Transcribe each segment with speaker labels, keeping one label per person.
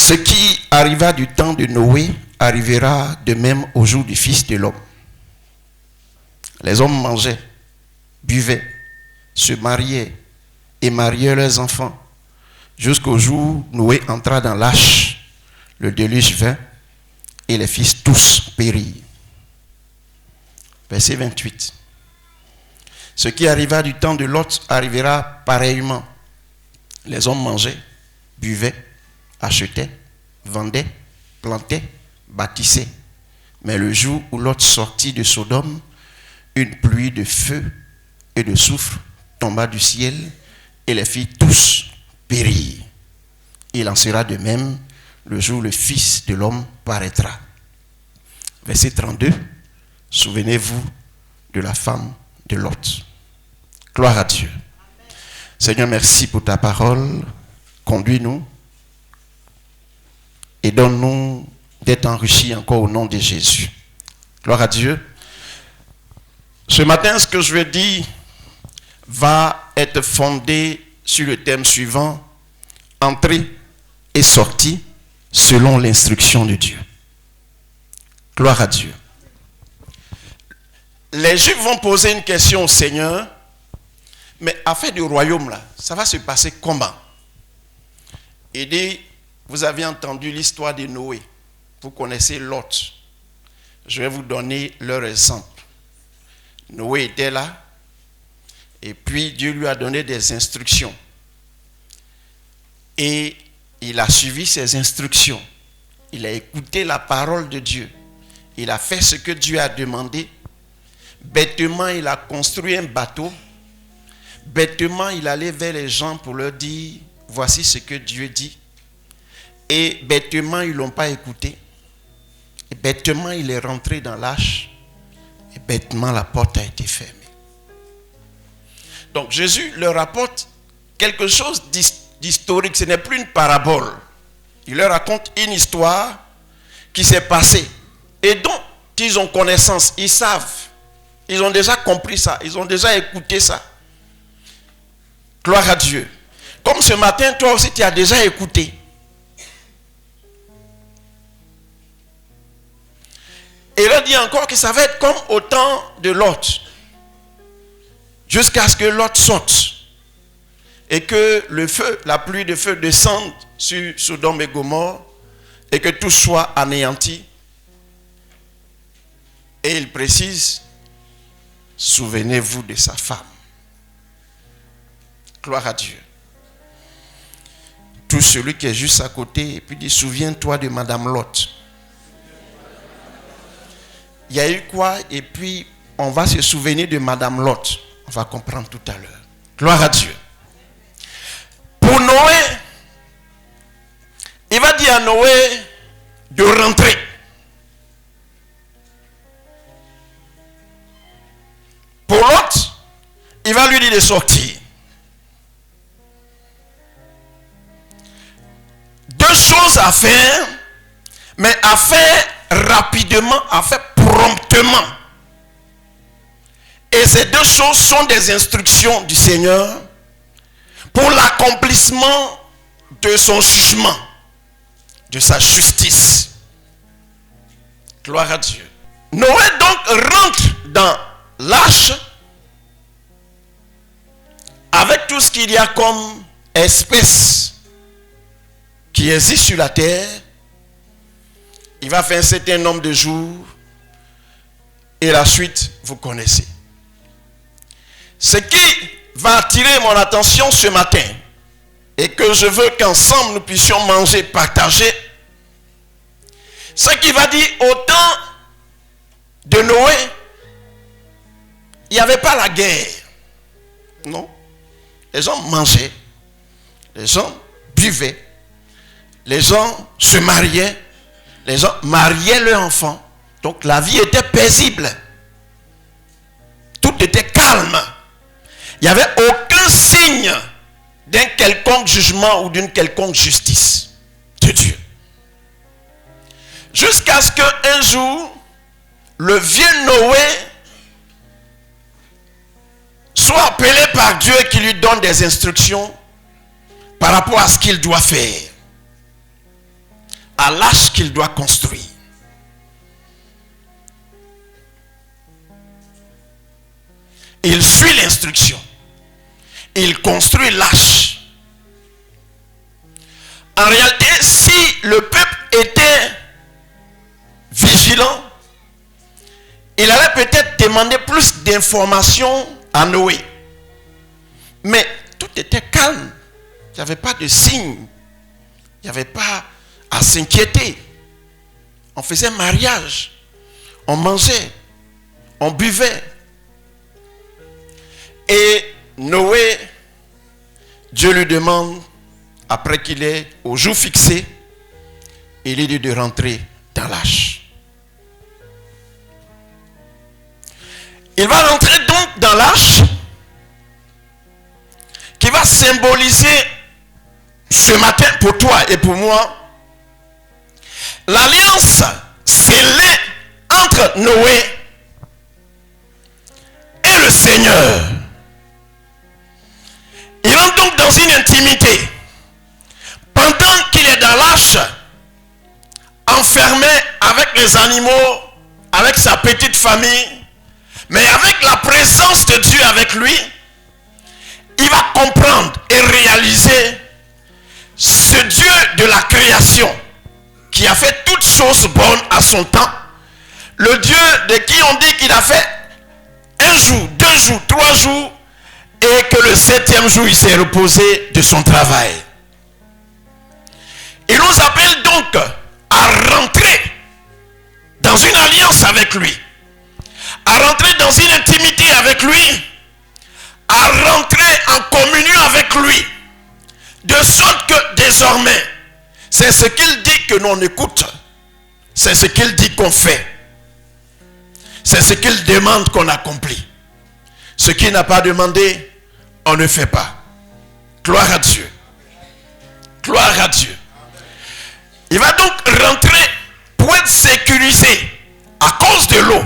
Speaker 1: Ce qui arriva du temps de Noé arrivera de même au jour du Fils de l'homme. Les hommes mangeaient, buvaient, se mariaient et mariaient leurs enfants, jusqu'au jour où Noé entra dans l'arche. Le déluge vint et les fils tous périrent. Verset 28. Ce qui arriva du temps de Lot arrivera pareillement. Les hommes mangeaient, buvaient, achetaient, vendaient, plantaient, bâtissaient. Mais le jour où Lot sortit de Sodome, une pluie de feu et de soufre tomba du ciel et les fit tous périr. Il en sera de même le jour où le Fils de l'homme paraîtra. Verset 32. Souvenez-vous de la femme de Lot. Gloire à Dieu. Seigneur, merci pour ta parole. Conduis-nous et donne-nous d'être enrichis encore au nom de Jésus. Gloire à Dieu. Ce matin, ce que je vais dire va être fondé sur le thème suivant: entrée et sortie selon l'instruction de Dieu. Gloire à Dieu. Les Juifs vont poser une question au Seigneur: mais affaire du royaume là, ça va se passer comment? Il dit: vous avez entendu l'histoire de Noé, vous connaissez Lot. Je vais vous donner leur exemple. Noé était là, et puis Dieu lui a donné des instructions. Et il a suivi ces instructions. Il a écouté la parole de Dieu. Il a fait ce que Dieu a demandé. Bêtement, il a construit un bateau. Bêtement, il allait vers les gens pour leur dire: voici ce que Dieu dit. Et bêtement, ils ne l'ont pas écouté. Et bêtement, il est rentré dans l'arche. Et bêtement, la porte a été fermée. Donc Jésus leur rapporte quelque chose d'historique. Ce n'est plus une parabole. Il leur raconte une histoire qui s'est passée et dont ils ont connaissance. Ils savent. Ils ont déjà compris ça. Ils ont déjà écouté ça. Gloire à Dieu. Comme ce matin, toi aussi, tu as déjà écouté. Et il a dit encore que ça va être comme au temps de Lot. Jusqu'à ce que Lot sorte. Et que le feu, la pluie de feu descende sur Sodome et Gomorrhe. Et que tout soit anéanti. Et il précise: souvenez-vous de sa femme. Gloire à Dieu. Tout celui qui est juste à côté, et puis dit: souviens-toi de Madame Lot. Il y a eu quoi? Et puis on va se souvenir de Madame Lot. On va comprendre tout à l'heure. Gloire à Dieu. Pour Noé, il va dire à Noé de rentrer. Pour l'autre, il va lui dire de sortir. Deux choses à faire, mais à faire rapidement, à faire promptement. Et ces deux choses sont des instructions du Seigneur pour l'accomplissement de son jugement, de sa justice. Gloire à Dieu. Noé donc rentre dans l'arche avec tout ce qu'il y a comme espèce qui existe sur la terre. Il va faire un certain nombre de jours et la suite, vous connaissez. Ce qui va attirer mon attention ce matin et que je veux qu'ensemble nous puissions manger, partager, ce qui va dire au temps de Noé, il n'y avait pas la guerre. Non. Les gens mangeaient, les gens buvaient, les gens se mariaient, les gens mariaient leurs enfants. Donc la vie était paisible. Tout était calme. Il n'y avait aucun signe d'un quelconque jugement ou d'une quelconque justice de Dieu. Jusqu'à ce qu'un jour, le vieux Noé soit appelé par Dieu qui lui donne des instructions par rapport à ce qu'il doit faire. à l'âge qu'il doit construire. Il suit l'instruction. Il construit l'arche. En réalité, si le peuple était vigilant, il allait peut-être demander plus d'informations à Noé. Mais tout était calme. Il n'y avait pas de signe. Il n'y avait pas à s'inquiéter. On faisait mariage. On mangeait. On buvait. Et Noé, Dieu lui demande, après qu'il est au jour fixé, il lui dit de rentrer dans l'arche. Il va rentrer donc dans l'arche qui va symboliser ce matin pour toi et pour moi l'alliance scellée entre Noé et le Seigneur. Il rentre donc dans une intimité. Pendant qu'il est dans l'arche, enfermé avec les animaux, avec sa petite famille, mais avec la présence de Dieu avec lui, il va comprendre et réaliser ce Dieu de la création qui a fait toutes choses bonnes à son temps, le Dieu de qui on dit qu'il a fait 1 jour, 2 jours, 3 jours, et que le 7e jour il s'est reposé de son travail. Il nous appelle donc à rentrer dans une alliance avec lui, à rentrer dans une intimité avec lui, à rentrer en communion avec lui, de sorte que désormais, c'est ce qu'il dit que l'on écoute, c'est ce qu'il dit qu'on fait, c'est ce qu'il demande qu'on accomplit. Ce qu'il n'a pas demandé, on ne fait pas. Gloire à Dieu. Gloire à Dieu. Il va donc rentrer pour être sécurisé à cause de l'eau,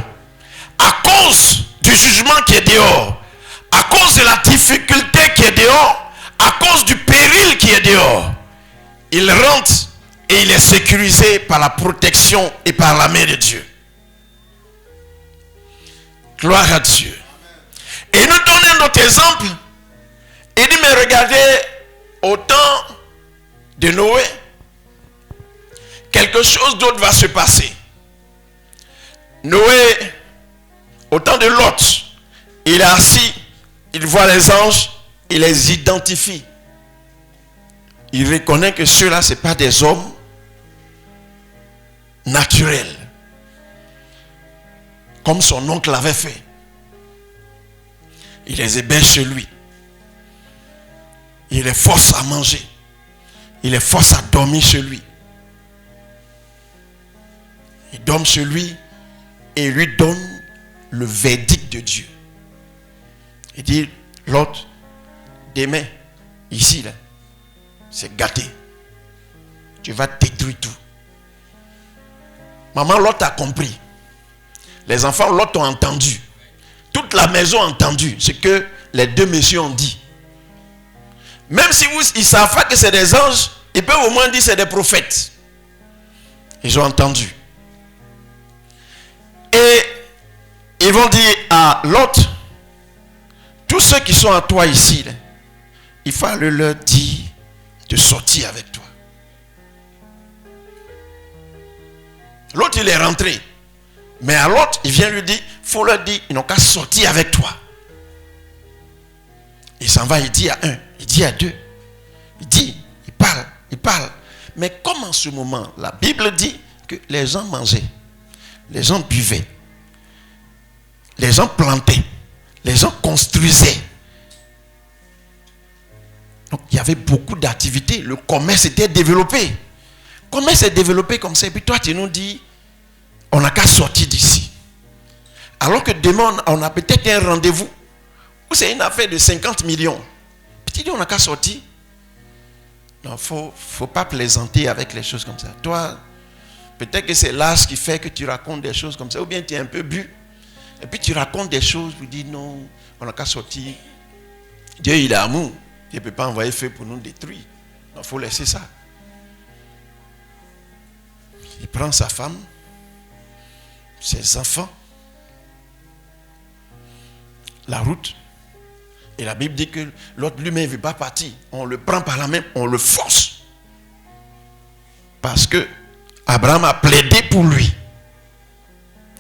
Speaker 1: à cause du jugement qui est dehors, à cause de la difficulté qui est dehors, à cause du péril qui est dehors. Il rentre et il est sécurisé par la protection et par la main de Dieu. Gloire à Dieu. Et il nous donne un autre exemple. Il dit, mais regardez, au temps de Noé, quelque chose d'autre va se passer. Noé, au temps de Lot, il est assis, il voit les anges, il les identifie. Il reconnaît que ceux-là, ce n'est pas des hommes naturels, comme son oncle l'avait fait. Il les héberge chez lui. Il les force à manger. Il les force à dormir chez lui. Il dort chez lui et il lui donne le verdict de Dieu. Il dit, l'autre, demain, ici, là, c'est gâté. Tu vas détruire tout. Maman, l'autre a compris. Les enfants, l'autre ont entendu. Toute la maison a entendu ce que les deux messieurs ont dit. Même si ils ne savent pas que c'est des anges, ils peuvent au moins dire que c'est des prophètes. Ils ont entendu. Et ils vont dire à l'autre, tous ceux qui sont à toi ici, là, il faut leur dire de sortir avec toi. L'autre, il est rentré. Mais à l'autre, il vient lui dire, il faut leur dire, ils n'ont qu'à sortir avec toi. Il s'en va, il dit à un, il dit à deux. Il dit, il parle. Mais comme en ce moment, la Bible dit que les gens mangeaient, les gens buvaient, les gens plantaient, les gens construisaient. Donc il y avait beaucoup d'activités. Le commerce était développé. Le commerce est développé comme ça. Et puis toi, tu nous dis, on n'a qu'à sortir d'ici. Alors que demain, on a peut-être un rendez-vous où c'est une affaire de 50 millions. Puis tu dis, on n'a qu'à sortir. Non, faut pas plaisanter avec les choses comme ça. Toi, peut-être que c'est l'âge qui fait que tu racontes des choses comme ça. Ou bien tu es un peu bu. Et puis tu racontes des choses. Tu dis, non, on n'a qu'à sortir. Dieu, il est amour. Il ne peut pas envoyer feu pour nous détruire. Il faut laisser ça. prend sa femme, ses enfants, la route. Et la Bible dit que l'autre lui-même ne veut pas partir. On le prend par la main, on le force. Parce que Abraham a plaidé pour lui.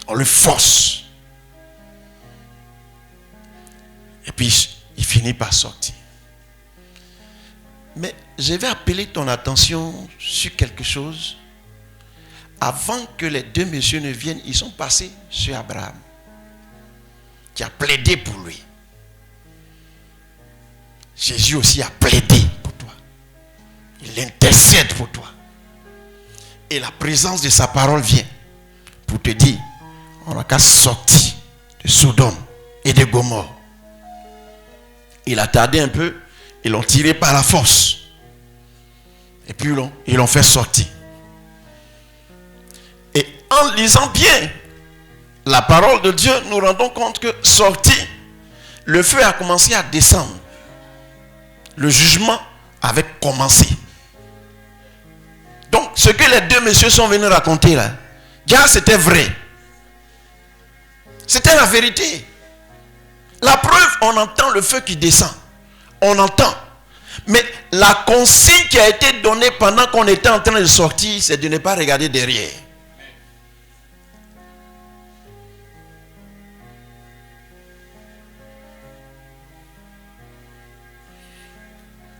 Speaker 1: On le force. Et puis, il finit par sortir. Mais je vais appeler ton attention sur quelque chose. Avant que les deux messieurs ne viennent, ils sont passés sur Abraham, qui a plaidé pour lui. Jésus aussi a plaidé pour toi. Il intercède pour toi. Et la présence de sa parole vient pour te dire, on n'a qu'à sortir de Sodome et de Gomorrhe. Il a tardé un peu, ils l'ont tiré par la force. Et puis ils l'ont fait sortir. Et en lisant bien la parole de Dieu, nous rendons compte que sorti, le feu a commencé à descendre. Le jugement avait commencé. Donc, ce que les deux messieurs sont venus raconter là, déjà c'était vrai. C'était la vérité. La preuve, on entend le feu qui descend. On entend. Mais la consigne qui a été donnée pendant qu'on était en train de sortir, c'est de ne pas regarder derrière.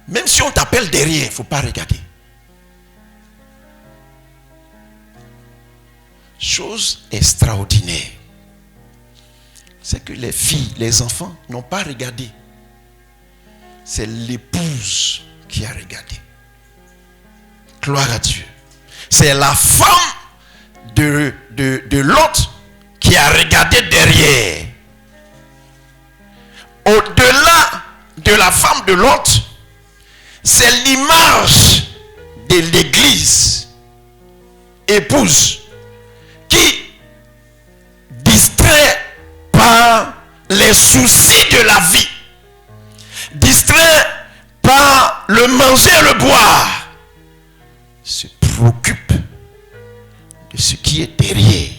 Speaker 1: Même si on t'appelle derrière, il ne faut pas regarder. Chose extraordinaire, c'est que les filles, les enfants n'ont pas regardé. C'est l'épouse qui a regardé. Gloire à Dieu. C'est la femme de l'autre qui a regardé derrière. Au-delà de la femme de l'autre, c'est l'image de l'église épouse qui, distrait par les soucis de la vie, distrait par le manger et le boire, se préoccupe de ce qui est derrière.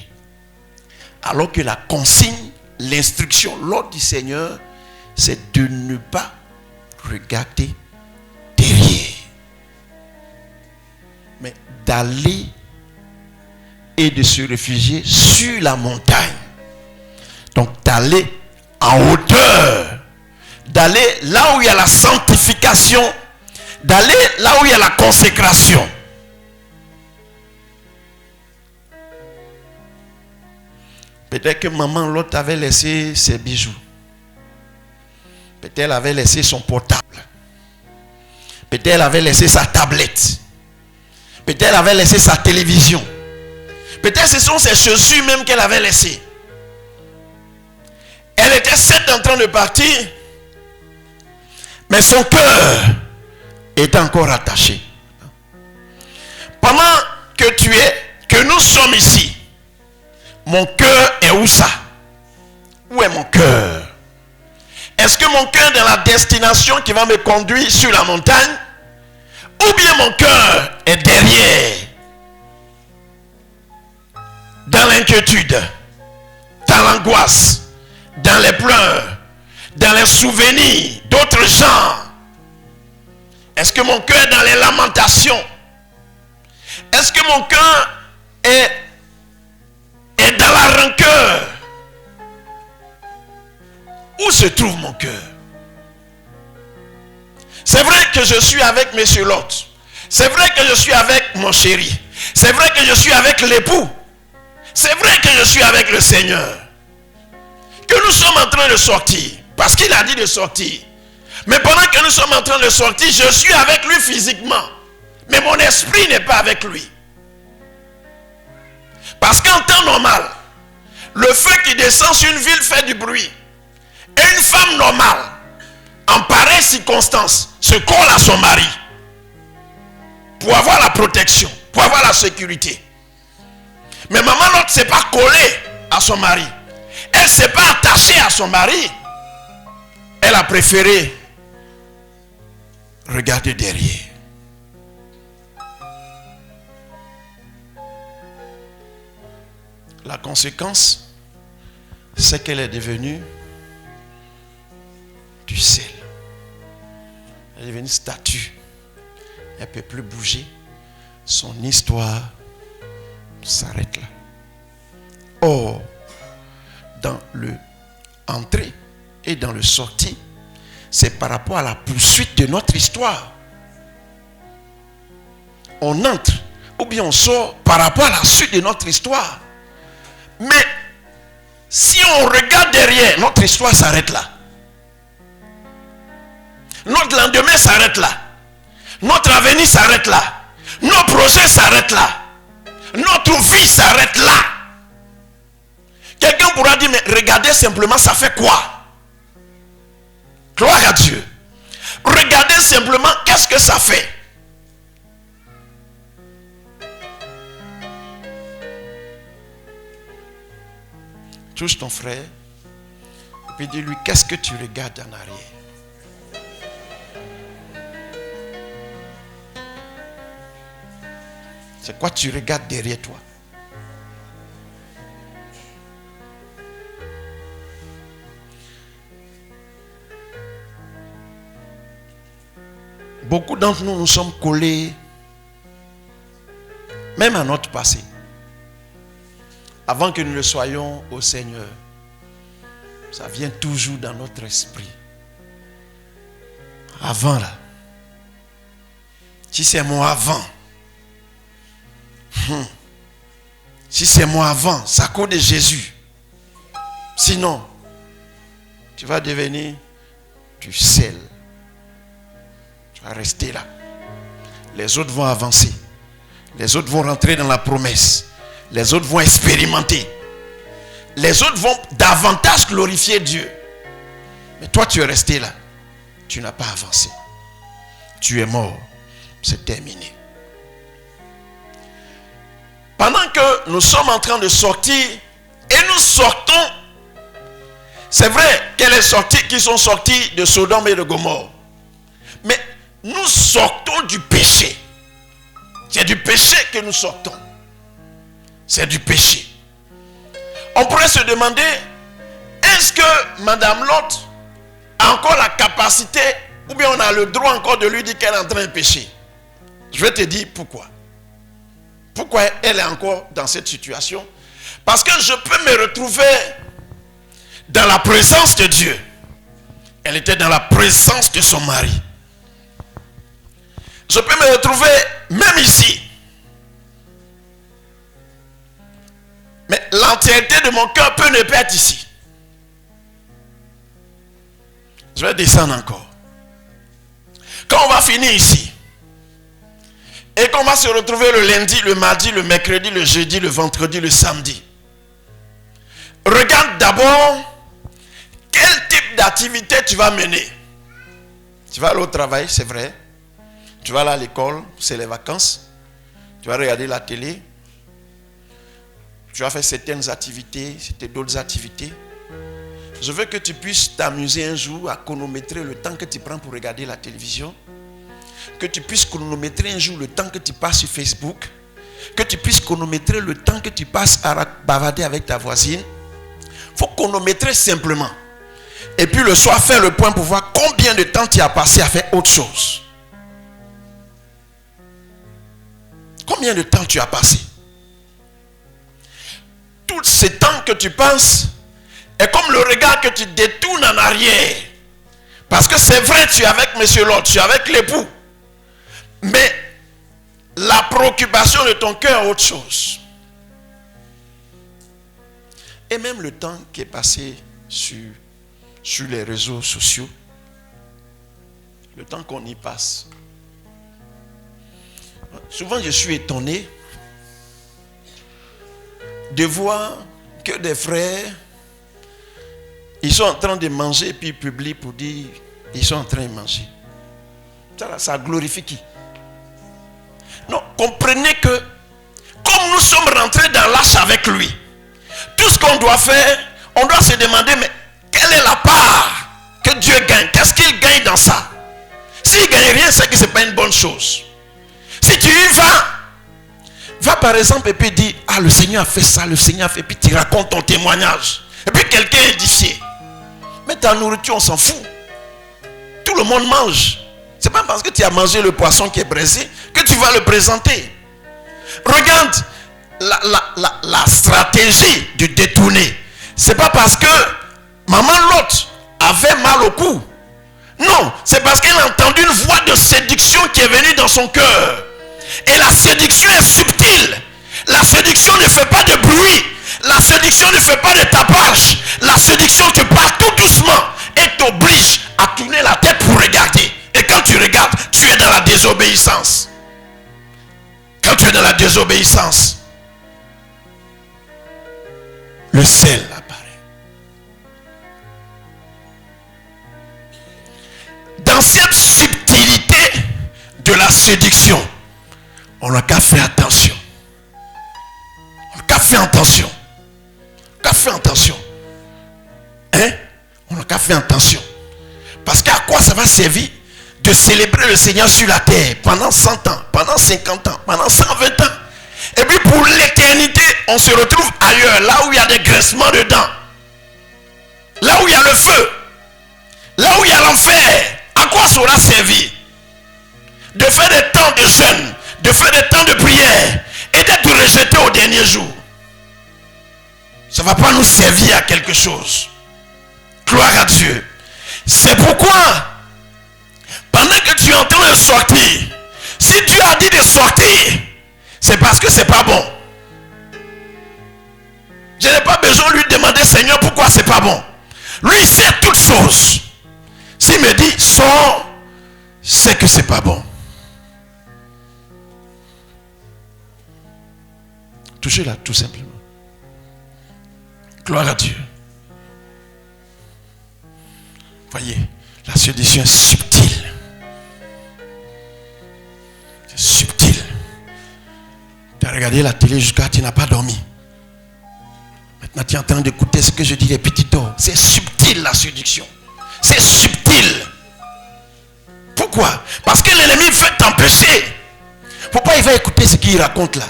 Speaker 1: Alors que la consigne, l'instruction, l'ordre du Seigneur, c'est de ne pas regarder derrière, mais d'aller et de se réfugier sur la montagne. Donc d'aller en hauteur, d'aller là où il y a la sanctification, d'aller là où il y a la consécration. Peut-être que maman l'autre avait laissé ses bijoux. Peut-être elle avait laissé son portable. Peut-être elle avait laissé sa tablette. Peut-être elle avait laissé sa télévision. Peut-être ce sont ses chaussures même qu'elle avait laissées. Elle était certes en train de partir, mais son cœur était encore attaché. Pendant que nous sommes ici, mon cœur est où ça? Où est mon cœur? Est-ce que mon cœur est dans la destination qui va me conduire sur la montagne? Ou bien mon cœur est derrière, dans l'inquiétude, dans l'angoisse, dans les pleurs, dans les souvenirs d'autres gens? Est-ce que mon cœur est dans les lamentations? Est-ce que mon cœur est dans la rancœur? Où se trouve mon cœur? C'est vrai que je suis avec monsieur l'autre. C'est vrai que je suis avec mon chéri. C'est vrai que je suis avec l'époux. C'est vrai que je suis avec le Seigneur. Que nous sommes en train de sortir. Parce qu'il a dit de sortir. Mais pendant que nous sommes en train de sortir, je suis avec lui physiquement. Mais mon esprit n'est pas avec lui. Parce qu'en temps normal, le feu qui descend sur une ville fait du bruit. Et une femme normale, en pareille circonstance, se colle à son mari pour avoir la protection, pour avoir la sécurité. Mais maman l'autre ne s'est pas collée à son mari. Elle ne s'est pas attachée à son mari. Elle a préféré regarder derrière. La conséquence, c'est qu'elle est devenue du sel. Elle est devenue statue. Elle ne peut plus bouger. Son histoire s'arrête là. Or, dans le entrée et dans le sortie, c'est par rapport à la poursuite de notre histoire. On entre ou bien on sort par rapport à la suite de notre histoire. Mais si on regarde derrière, notre histoire s'arrête là. Notre lendemain s'arrête là. Notre avenir s'arrête là. Nos projets s'arrêtent là. Notre vie s'arrête là. Quelqu'un pourra dire, mais regardez simplement, ça fait quoi? Gloire à Dieu. Regardez simplement, qu'est-ce que ça fait? Touche ton frère et puis dis-lui, qu'est-ce que tu regardes en arrière? C'est quoi tu regardes derrière toi? Beaucoup d'entre nous, nous sommes collés même à notre passé. Avant que nous le soyons au Seigneur, ça vient toujours dans notre esprit. Avant là. Si c'est moi avant. Si c'est moi avant, ça court de Jésus. Sinon, tu vas devenir du sel. Tu vas rester là. Les autres vont avancer. Les autres vont rentrer dans la promesse. Les autres vont expérimenter. Les autres vont davantage glorifier Dieu. Mais toi, tu es resté là. Tu n'as pas avancé. Tu es mort. C'est terminé. Pendant que nous sommes en train de sortir, et nous sortons, c'est vrai qu'ils sont sortis de Sodome et de Gomorrhe. Mais nous sortons du péché. C'est du péché que nous sortons. C'est du péché. On pourrait se demander, est-ce que Madame Lot a encore la capacité, ou bien on a le droit encore de lui dire qu'elle est en train de pécher? Je vais te dire pourquoi. Pourquoi elle est encore dans cette situation? Parce que je peux me retrouver dans la présence de Dieu. Elle était dans la présence de son mari. Je peux me retrouver même ici. Mais l'entièreté de mon cœur peut ne pas être ici. Je vais descendre encore. Quand on va finir ici, et qu'on va se retrouver le lundi, le mardi, le mercredi, le jeudi, le vendredi, le samedi. Regarde d'abord quel type d'activité tu vas mener. Tu vas aller au travail, c'est vrai. Tu vas aller à l'école, c'est les vacances. Tu vas regarder la télé. Tu vas faire certaines activités, c'était d'autres activités. Je veux que tu puisses t'amuser un jour à chronométrer le temps que tu prends pour regarder la télévision. Que tu puisses chronométrer un jour le temps que tu passes sur Facebook. Que tu puisses chronométrer le temps que tu passes à bavarder avec ta voisine. Il faut chronométrer simplement. Et puis le soir, faire le point pour voir combien de temps tu as passé à faire autre chose. Combien de temps tu as passé? Tout ce temps que tu passes est comme le regard que tu détournes en arrière. Parce que c'est vrai, tu es avec monsieur l'autre, tu es avec l'époux. Mais la préoccupation de ton cœur est autre chose. Et même le temps qui est passé sur les réseaux sociaux, le temps qu'on y passe. Souvent je suis étonné de voir que des frères, ils sont en train de manger et puis ils publient pour dire ils sont en train de manger. Ça glorifie qui? Non, comprenez que comme nous sommes rentrés dans l'arche avec lui, tout ce qu'on doit faire, on doit se demander, mais quelle est la part que Dieu gagne? Qu'est-ce qu'il gagne dans ça? S'il ne gagne rien, c'est que ce n'est pas une bonne chose. Si tu y vas, va par exemple et puis dit, ah le Seigneur a fait ça, le Seigneur a fait, puis tu racontes ton témoignage. Et puis quelqu'un est édifié. Mais ta nourriture, on s'en fout. Tout le monde mange. C'est pas parce que tu as mangé le poisson qui est braisé que tu vas le présenter. Regarde la stratégie du détourné. C'est pas parce que maman Lot avait mal au cou. Non, c'est parce qu'elle a entendu une voix de séduction qui est venue dans son cœur. Et la séduction est subtile. La séduction ne fait pas de bruit. La séduction ne fait pas de tapage. La séduction te parle tout doucement et t'oblige à tourner la tête pour regarder. Et quand tu regardes, tu es dans la désobéissance. Quand tu es dans la désobéissance, le sel apparaît. Dans cette subtilité de la séduction, on n'a qu'à faire attention. On n'a qu'à faire attention. Qu'à faire attention. Hein? On n'a qu'à faire attention. Parce qu'à quoi ça va servir de célébrer le Seigneur sur la terre pendant 100 ans, pendant 50 ans, pendant 120 ans. Et puis pour l'éternité, on se retrouve ailleurs, là où il y a des graissements de dents. Là où il y a le feu. Là où il y a l'enfer. À quoi ça aura servi? De faire des temps de jeûne, de faire des temps de prière et d'être rejeté au dernier jour. Ça ne va pas nous servir à quelque chose. Gloire à Dieu. C'est pourquoi, pendant que tu es en train de sortir, si Dieu a dit de sortir, c'est parce que c'est pas bon. Je n'ai pas besoin de lui demander, Seigneur, pourquoi c'est pas bon. Lui, il sait toutes choses. S'il me dit, sors, c'est que c'est pas bon. Touchez-la tout simplement. Gloire à Dieu. Voyez, la séduction est subtile. C'est subtil. Tu as regardé la télé jusqu'à tu n'as pas dormi. Maintenant tu es en train d'écouter ce que je dis les petits dors. C'est subtil la séduction. C'est subtil. Pourquoi? Parce que l'ennemi veut t'empêcher. Pourquoi il va écouter ce qu'il raconte là?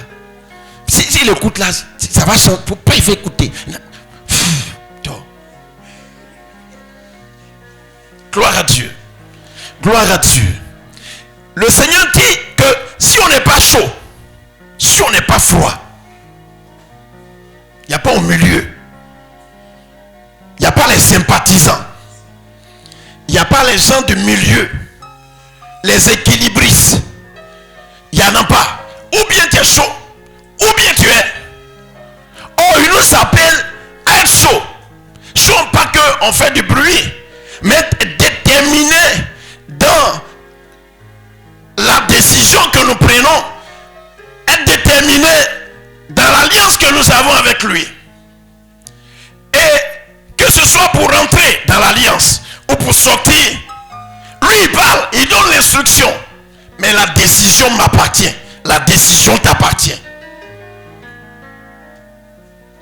Speaker 1: S'il écoute là, ça va changer. Pourquoi il va écouter? Gloire à Dieu. Gloire à Dieu. Le Seigneur dit que si on n'est pas chaud, si on n'est pas froid, il n'y a pas au milieu. Il n'y a pas les sympathisants. Il n'y a pas les gens du milieu. Les équilibristes. Il n'y en a pas. Ou bien tu es chaud, ou bien tu es. Oh, il nous appelle à être chaud. Chaud pas qu'on fait du bruit, mais déterminé dans la décision que nous prenons, être déterminé dans l'alliance que nous avons avec lui. Et que ce soit pour rentrer dans l'alliance ou pour sortir, lui il parle, il donne l'instruction, mais la décision m'appartient, la décision t'appartient.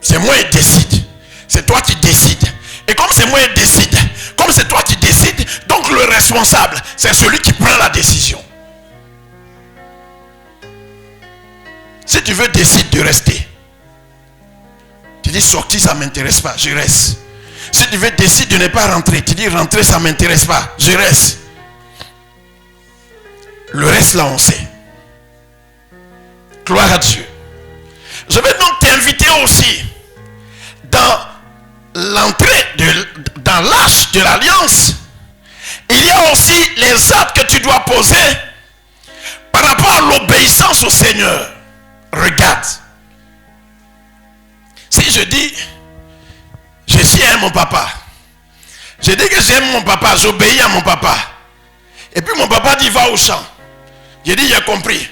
Speaker 1: C'est moi qui décide, c'est toi qui décides. Et comme c'est moi qui décide, comme c'est toi qui décides, donc le responsable, c'est celui qui prend la décision. Si tu veux décider de rester, tu dis sortir, ça ne m'intéresse pas, je reste. Si tu veux décider de ne pas rentrer, tu dis rentrer, ça ne m'intéresse pas, je reste. Le reste là, on sait. Gloire à Dieu. Je vais donc t'inviter aussi dans l'entrée, dans l'arche de l'alliance. Il y a aussi les actes que tu dois poser par rapport à l'obéissance au Seigneur. Regarde. Si je dis, je suis à mon papa. Je dis que j'aime mon papa, j'obéis à mon papa. Et puis mon papa dit, va au champ. Je dis, j'ai compris.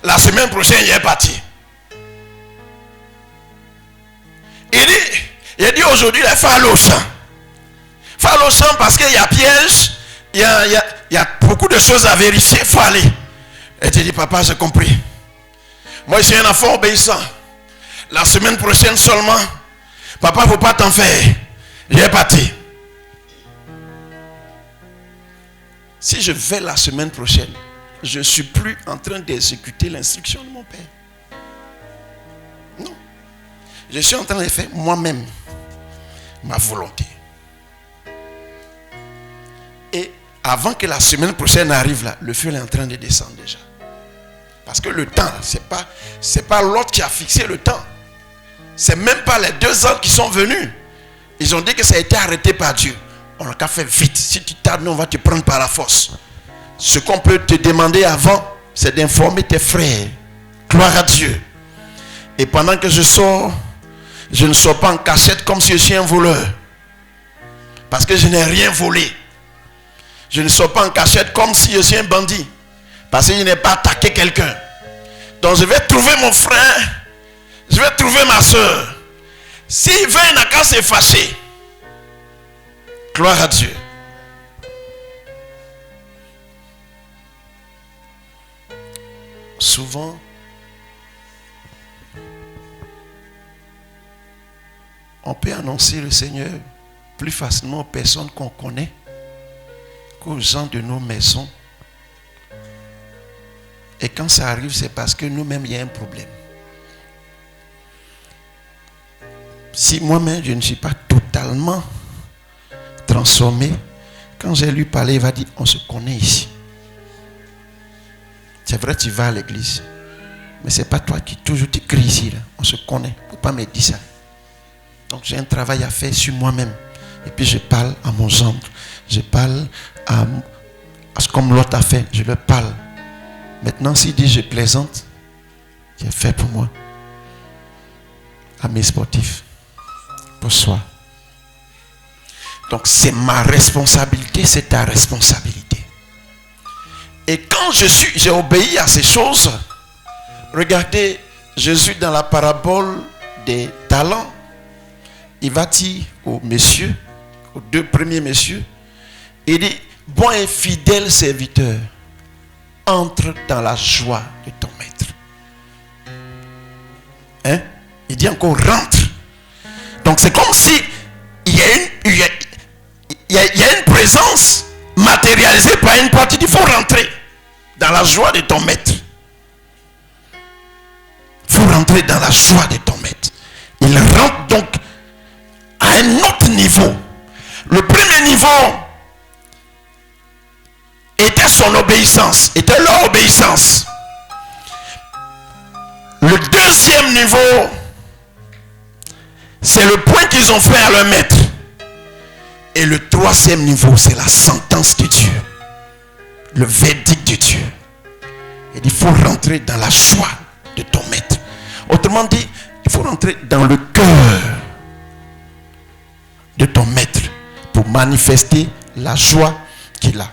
Speaker 1: La semaine prochaine, il est parti. Il dit aujourd'hui, il faut aller au champ. Il faut aller au champ parce qu'il y a piège, il y a beaucoup de choses à vérifier, il faut aller. Et tu dis, papa, j'ai compris. Moi, je suis un enfant obéissant. La semaine prochaine seulement, papa, il ne faut pas t'en faire. Il est parti. Si je vais la semaine prochaine, je ne suis plus en train d'exécuter l'instruction de mon père. Non. Je suis en train de faire moi-même ma volonté. Et avant que la semaine prochaine arrive là, le feu est en train de descendre déjà. Parce que le temps, c'est pas l'autre qui a fixé le temps. C'est même pas les 2 ans qui sont venus. Ils ont dit que ça a été arrêté par Dieu. On a qu'à faire vite. Si tu tardes, on va te prendre par la force. Ce qu'on peut te demander avant, c'est d'informer tes frères. Gloire à Dieu. Et pendant que je sors, je ne sors pas en cachette comme si je suis un voleur. Parce que je n'ai rien volé. Je ne sors pas en cachette comme si je suis un bandit. Parce que je n'ai pas attaqué quelqu'un. Donc je vais trouver mon frère. Je vais trouver ma soeur. S'il veut, il n'a qu'à se fâcher. Gloire à Dieu. Souvent, on peut annoncer le Seigneur plus facilement aux personnes qu'on connaît qu'aux gens de nos maisons. Et quand ça arrive, c'est parce que nous-mêmes, il y a un problème. Si moi-même, je ne suis pas totalement transformé, quand j'ai lui parler, il va dire, on se connaît ici. C'est vrai, tu vas à l'église. Mais ce n'est pas toi qui toujours tu cries ici. Là. On se connaît. Il ne faut pas me dire ça. Donc j'ai un travail à faire sur moi-même. Et puis je parle à mon gendre. Je parle à ce comme l'autre a fait. Je leur parle. Maintenant, s'il dit je plaisante, c'est fait pour moi. À mes sportifs. Pour soi. Donc c'est ma responsabilité, c'est ta responsabilité. Et quand j'ai obéi à ces choses, regardez Jésus dans la parabole des talents. Il va dire aux messieurs, aux 2 premiers messieurs, il dit, bon et fidèle serviteur, entre dans la joie de ton maître. Hein? Il dit encore, rentre. Donc c'est comme si il y a une présence matérialisée par une partie. Il faut rentrer dans la joie de ton maître. Il faut rentrer dans la joie de ton maître. Il rentre donc à un autre niveau. Le premier niveau était son obéissance, était leur obéissance. Le deuxième niveau, c'est le point qu'ils ont fait à leur maître. Et le troisième niveau, c'est la sentence de Dieu. Le verdict de Dieu. Il faut rentrer dans la joie de ton maître. Autrement dit, il faut rentrer dans le cœur de ton maître pour manifester la joie qu'il a.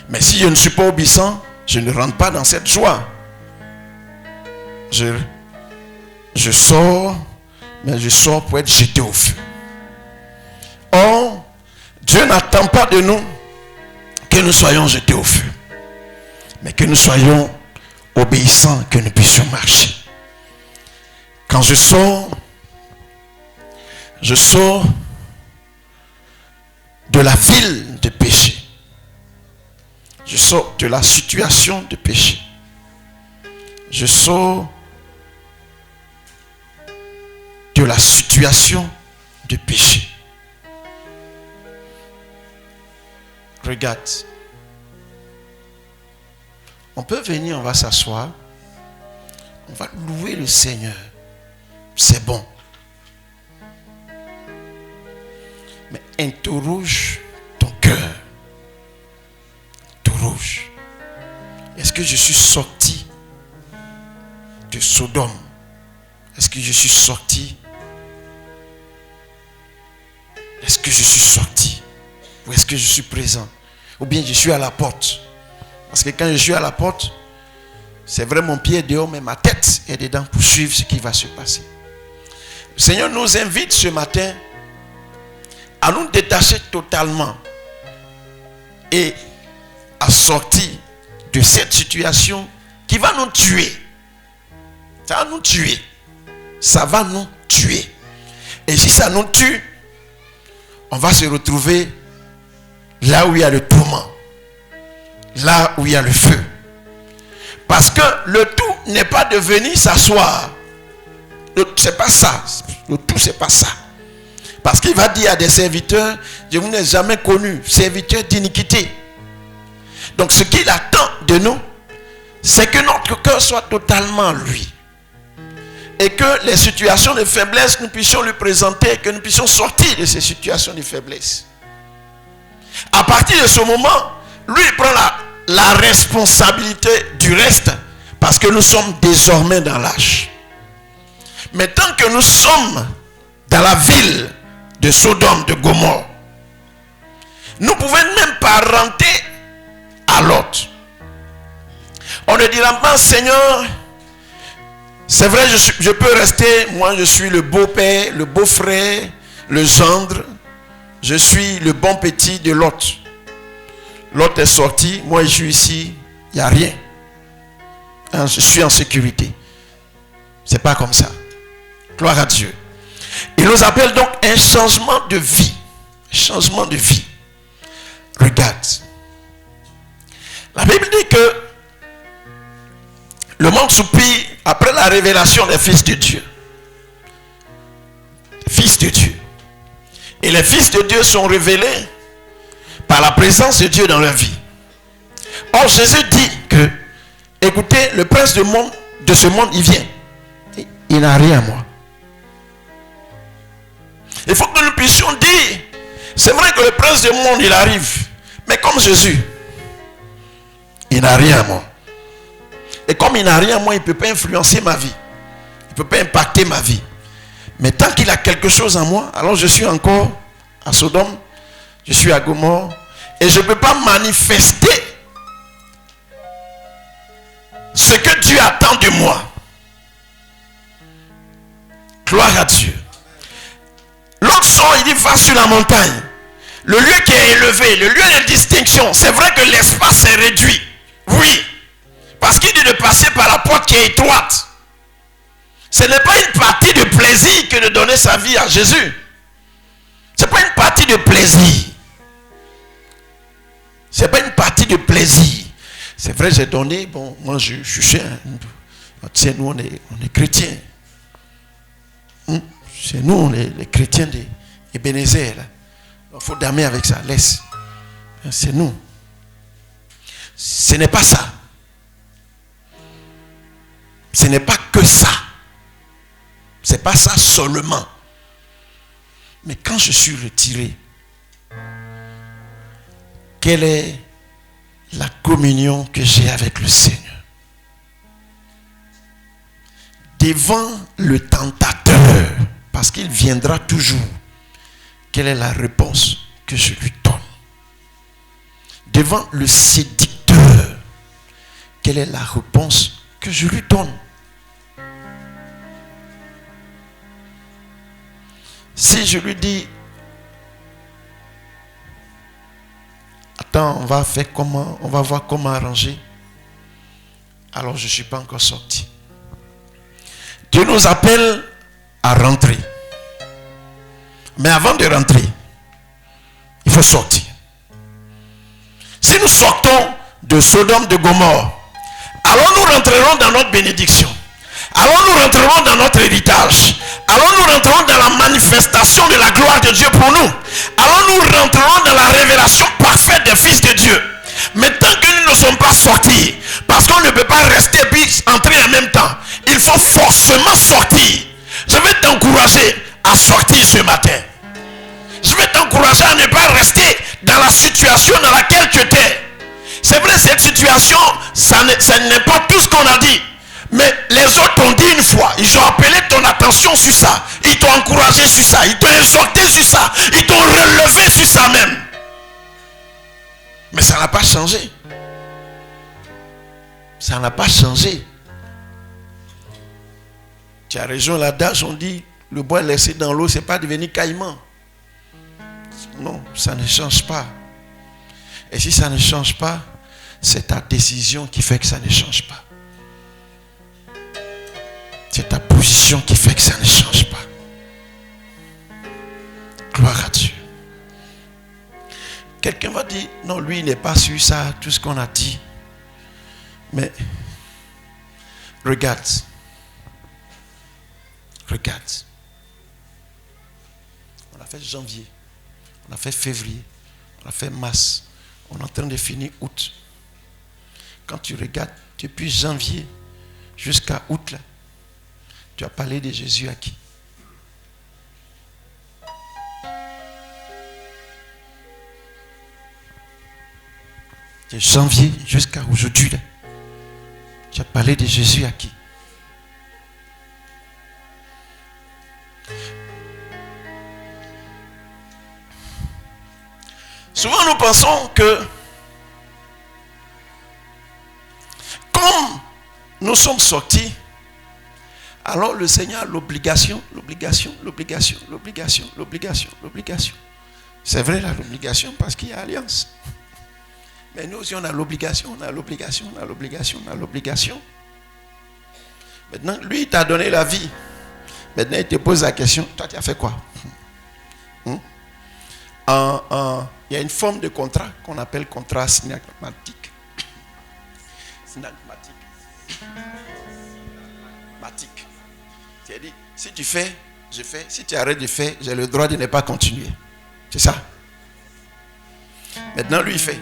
Speaker 1: Mais si je ne suis pas obéissant, je ne rentre pas dans cette joie. Je sors, mais je sors pour être jeté au feu. Or, Dieu n'attend pas de nous que nous soyons jetés au feu, mais que nous soyons obéissants, que nous puissions marcher. Quand je sors de la ville de péché. Je sors de la situation de péché. Je sors de la situation de péché. Regarde. On peut venir, on va s'asseoir. On va louer le Seigneur. C'est bon. Mais interroge ton cœur. Interroge. Est-ce que je suis sorti de Sodome? Est-ce que je suis sorti? Est-ce que je suis sorti? Ou est-ce que je suis présent? Ou bien je suis à la porte? Parce que quand je suis à la porte, c'est vrai mon pied est dehors, mais ma tête est dedans pour suivre ce qui va se passer. Le Seigneur nous invite ce matin à nous détacher totalement et à sortir de cette situation qui va nous tuer. Ça va nous tuer. Ça va nous tuer. Et si ça nous tue, on va se retrouver là où il y a le tourment. Là où il y a le feu. Parce que le tout n'est pas de venir s'asseoir c'est pas ça. Le tout, c'est pas ça. Parce qu'il va dire à des serviteurs, je ne vous ai jamais connu, serviteurs d'iniquité. Donc ce qu'il attend de nous, c'est que notre cœur soit totalement lui. Et que les situations de faiblesse, nous puissions lui présenter, que nous puissions sortir de ces situations de faiblesse. À partir de ce moment, lui il prend la responsabilité du reste, parce que nous sommes désormais dans l'âge. Mais tant que nous sommes dans la ville de Sodome, de Gomorrhe, nous ne pouvons même pas rentrer à l'autre. On ne dira pas, Seigneur, c'est vrai, je peux rester, moi je suis le beau-père, le beau-frère, le gendre, je suis le bon petit de l'autre. L'autre est sorti, moi je suis ici, il n'y a rien. Je suis en sécurité. C'est pas comme ça. Gloire à Dieu. Il nous appelle donc un changement de vie. Changement de vie. Regarde. La Bible dit que le monde soupire après la révélation des fils de Dieu. Fils de Dieu. Et les fils de Dieu sont révélés par la présence de Dieu dans leur vie. Or Jésus dit que, écoutez, le prince de ce monde, il vient. Il n'a rien à moi. Il faut que nous puissions dire, c'est vrai que le prince du monde, il arrive. Mais comme Jésus, il n'a rien à moi. Et comme il n'a rien à moi, il ne peut pas influencer ma vie. Il ne peut pas impacter ma vie. Mais tant qu'il a quelque chose en moi, alors je suis encore à Sodome, je suis à Gomorrhe, et je ne peux pas manifester ce que Dieu attend de moi. Gloire à Dieu. L'autre sort, il dit, va sur la montagne. Le lieu qui est élevé, le lieu de distinction, c'est vrai que l'espace est réduit. Oui. Parce qu'il dit de passer par la porte qui est étroite. Ce n'est pas une partie de plaisir que de donner sa vie à Jésus. Ce n'est pas une partie de plaisir. Ce n'est pas une partie de plaisir. C'est vrai, j'ai donné, bon, moi je suis cher. Tu sais, nous on est chrétiens. C'est nous, les chrétiens d'Ebenezer. Il faut damer avec ça, laisse. C'est nous. Ce n'est pas ça. Ce n'est pas que ça. Ce n'est pas ça seulement. Mais quand je suis retiré, quelle est la communion que j'ai avec le Seigneur? Devant le tentateur, parce qu'il viendra toujours, quelle est la réponse que je lui donne? Devant le séducteur, quelle est la réponse que je lui donne? Si je lui dis, attends, on va faire comment, on va voir comment arranger, alors je ne suis pas encore sorti. Dieu nous appelle à rentrer. Mais avant de rentrer, il faut sortir. Si nous sortons de Sodome, de Gomorrhe, alors nous rentrerons dans notre bénédiction. Alors nous rentrerons dans notre héritage. Alors nous rentrerons dans la manifestation de la gloire de Dieu pour nous. Alors nous rentrerons dans la révélation parfaite des fils de Dieu. Mais tant que nous ne sommes pas sortis, parce qu'on ne peut pas rester puis entrer en même temps, il faut forcément sortir. Je vais t'encourager à sortir ce matin. Je vais t'encourager à ne pas rester dans la situation dans laquelle tu étais. C'est vrai, cette situation, ça n'est pas tout ce qu'on a dit. Mais les autres t'ont dit une fois, ils ont appelé ton attention sur ça. Ils t'ont encouragé sur ça. Ils t'ont exhorté sur ça. Ils t'ont relevé sur ça même. Mais ça n'a pas changé. Ça n'a pas changé. Tu as raison, l'adage, on dit, le bois laissé dans l'eau, c'est pas devenu caïman. Non, ça ne change pas. Et si ça ne change pas, c'est ta décision qui fait que ça ne change pas. C'est ta position qui fait que ça ne change pas. Gloire à Dieu. Quelqu'un va dire, non, lui, il n'est pas sur ça, tout ce qu'on a dit. Mais, regarde. fait janvier, on a fait février, on a fait mars, on est en train de finir août. Quand tu regardes depuis janvier jusqu'à août, là, tu as parlé de Jésus à qui? De janvier jusqu'à aujourd'hui, là, tu as parlé de Jésus à qui? Souvent nous pensons que comme nous sommes sortis, alors le Seigneur a l'obligation. C'est vrai là, l'obligation, parce qu'il y a alliance. Mais nous aussi on a l'obligation. Maintenant, lui il t'a donné la vie. Maintenant il te pose la question, toi tu as fait quoi? Il y a une forme de contrat qu'on appelle contrat synagmatique. C'est-à-dire, si tu fais, je fais. Si tu arrêtes de faire, j'ai le droit de ne pas continuer. C'est ça. Maintenant, lui, il fait.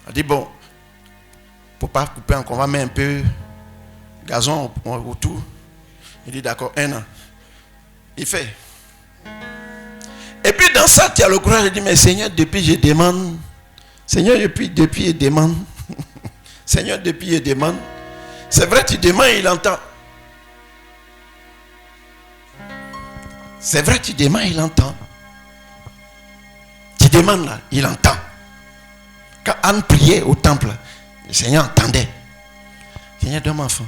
Speaker 1: On dit, bon, pour ne pas couper encore, on va mettre un peu gazon autour. Il dit, d'accord, 1 an. Il fait. Et puis dans ça, tu as le courage de dire, mais Seigneur, depuis je demande. Seigneur, depuis je demande. Seigneur, depuis je demande. C'est vrai, tu demandes, il entend. C'est vrai, tu demandes, il entend. Tu demandes là, il entend. Quand Anne priait au temple, le Seigneur entendait. Seigneur, donne-moi enfant.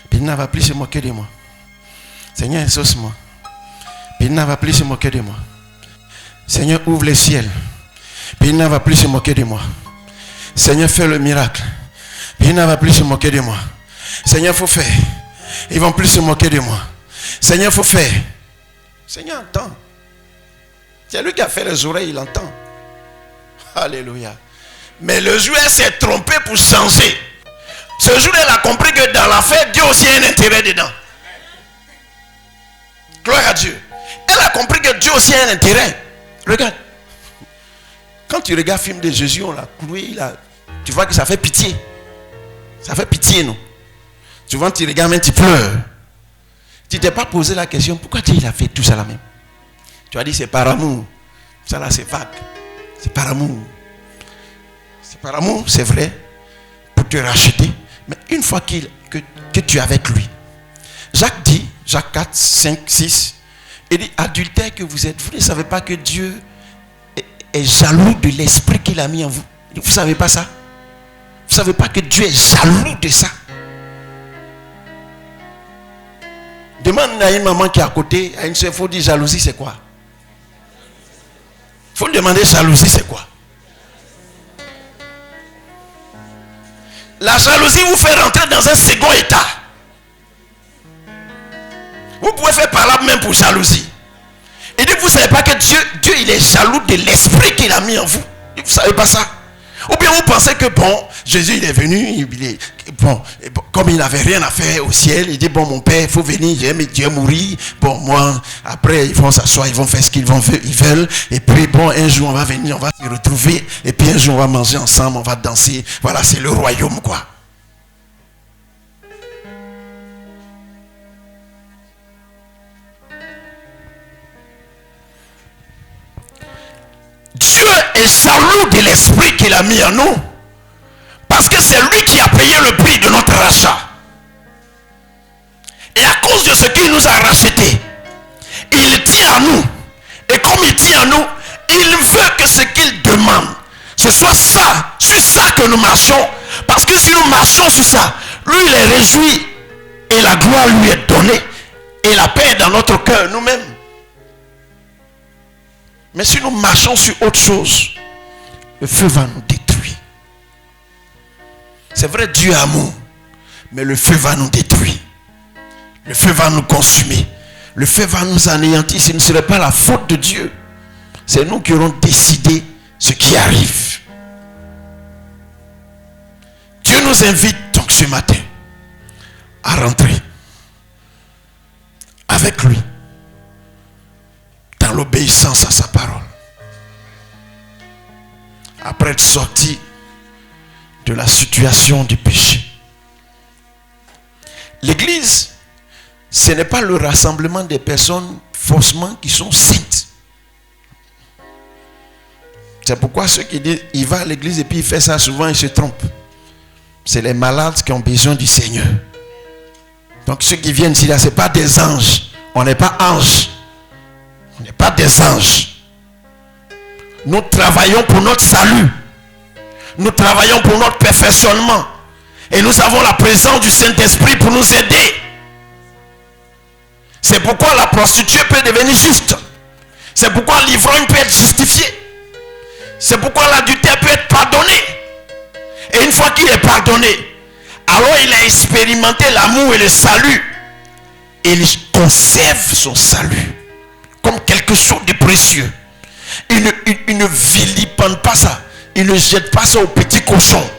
Speaker 1: Puis il ne va plus se moquer de moi. Seigneur, exauce-moi. Puis il ne va plus se moquer de moi. Seigneur, ouvre les ciels. Puis il ne va plus se moquer de moi. Seigneur, fais le miracle. Puis il ne va plus se moquer de moi. Seigneur, il faut faire. Ils ne vont plus se moquer de moi. Seigneur, il faut faire. Seigneur entend. C'est lui qui a fait les oreilles, il entend. Alléluia. Mais le joueur s'est trompé pour changer. Ce jour, elle a compris que dans l'affaire, Dieu aussi a un intérêt dedans. Gloire à Dieu. Elle a compris que Dieu aussi a un intérêt. Regarde. Quand tu regardes le film de Jésus, on l'a cloué, tu vois que ça fait pitié. Ça fait pitié, non? Souvent, tu regardes, même tu pleures. Tu ne t'es pas posé la question, pourquoi Dieu il a fait tout ça là même? Tu as dit, c'est par amour. Ça là, c'est vague. C'est par amour. C'est par amour, c'est vrai, pour te racheter. Mais une fois que tu es avec lui, Jacques dit, Jacques 4, 5, 6, il dit, adultère que vous êtes, vous ne savez pas que Dieu est jaloux de l'esprit qu'il a mis en vous. Vous ne savez pas ça? Vous ne savez pas que Dieu est jaloux de ça? Demande à une maman qui est à côté, à une soeur, il faut dire jalousie, c'est quoi? Il faut demander jalousie, c'est quoi? La jalousie vous fait rentrer dans un second état. Vous pouvez faire par là même pour jalousie. Il dit, vous ne savez pas que Dieu il est jaloux de l'esprit qu'il a mis en vous. Vous ne savez pas ça? Ou bien vous pensez que bon, Jésus il est venu, comme il n'avait rien à faire au ciel, il dit, bon mon père, il faut venir, Dieu mourir. Bon moi, après ils vont s'asseoir, ils vont faire ce qu'ils veulent. Et puis bon, un jour on va venir, on va se retrouver. Et puis un jour on va manger ensemble, on va danser. Voilà, c'est le royaume quoi. Dieu est jaloux de l'esprit qu'il a mis en nous. Parce que c'est lui qui a payé le prix de notre rachat. Et à cause de ce qu'il nous a racheté, il tient à nous. Et comme il tient à nous, il veut que ce qu'il demande, ce soit ça, sur ça que nous marchons. Parce que si nous marchons sur ça, lui il est réjoui. Et la gloire lui est donnée. Et la paix est dans notre cœur nous-mêmes. Mais si nous marchons sur autre chose, le feu va nous détruire. C'est vrai, Dieu est amour, mais le feu va nous détruire. Le feu va nous consumer. Le feu va nous anéantir. Ce ne serait pas la faute de Dieu. C'est nous qui aurons décidé ce qui arrive. Dieu nous invite donc ce matin à rentrer avec lui dans l'obéissance à sa parole. Après être sorti de la situation du péché. L'église, ce n'est pas le rassemblement des personnes forcément qui sont saintes. C'est pourquoi ceux qui disent il va à l'église et puis il fait ça souvent, ils se trompent. C'est les malades qui ont besoin du Seigneur. Donc ceux qui viennent ici là, ce n'est pas des anges. On n'est pas anges. On n'est pas des anges. Nous travaillons pour notre salut. Nous travaillons pour notre perfectionnement. Et nous avons la présence du Saint-Esprit pour nous aider. C'est pourquoi la prostituée peut devenir juste. C'est pourquoi l'ivrogne peut être justifié. C'est pourquoi l'adultère peut être pardonné. Et une fois qu'il est pardonné, alors il a expérimenté l'amour et le salut. Et il conserve son salut comme quelque chose de précieux. Il ne vilipende pas ça. Il ne jette pas ça au petit cochon,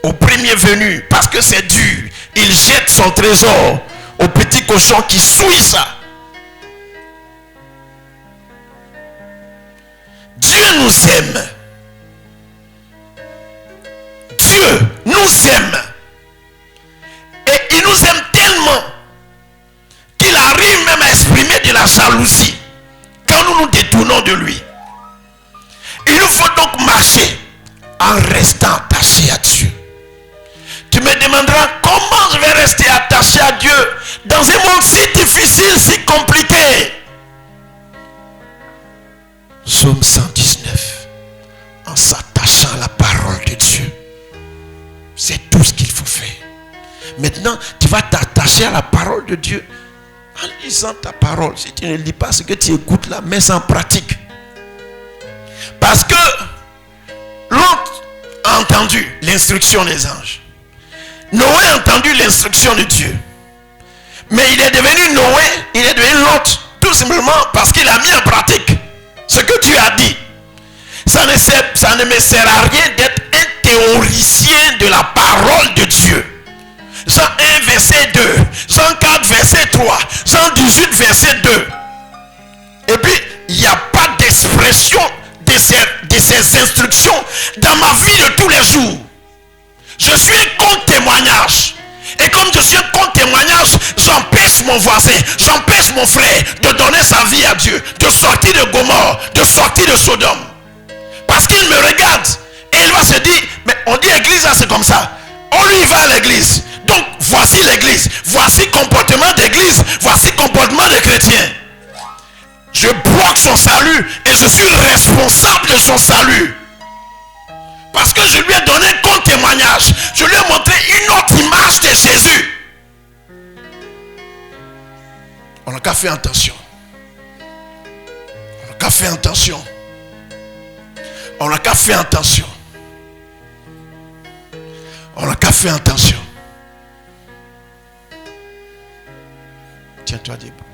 Speaker 1: au premier venu, parce que c'est dur. Il jette son trésor au petit cochon qui souille ça. Dieu nous aime. Dieu nous aime. Et il nous aime tellement qu'il arrive même à exprimer de la jalousie quand nous nous détournons de lui. Il nous faut donc marcher en restant attaché à Dieu. Tu me demanderas comment je vais rester attaché à Dieu dans un monde si difficile, si compliqué. Psaume 119. En s'attachant à la parole de Dieu. C'est tout ce qu'il faut faire. Maintenant, tu vas t'attacher à la parole de Dieu en lisant ta parole. Si tu ne lis pas ce que tu écoutes là, mets ça en pratique. Parce que l'autre a entendu l'instruction des anges. Noé a entendu l'instruction de Dieu. Mais il est devenu Noé, il est devenu l'autre, tout simplement parce qu'il a mis en pratique ce que Dieu a dit. Ça ne me sert à rien d'être un théoricien de la parole de Dieu. Jean 1 verset 2, Jean 4 verset 3, Jean 18 verset 2. Et puis il n'y a pas d'expression de ces instructions dans ma vie de tous les jours. Je suis un contre-témoignage. Et comme je suis un contre-témoignage, j'empêche mon voisin, j'empêche mon frère de donner sa vie à Dieu, de sortir de Gomorrhe, de sortir de Sodome. Parce qu'il me regarde et il va se dire, mais on dit église, c'est comme ça. On lui va à l'église. Donc voici l'église, voici comportement d'église, voici comportement de chrétien. Je bloque son salut et je suis responsable de son salut. Parce que je lui ai donné un contre-témoignage. Je lui ai montré une autre image de Jésus. On n'a qu'à faire attention. On n'a qu'à faire attention. On n'a qu'à faire attention. On n'a qu'à faire attention. Tiens-toi debout.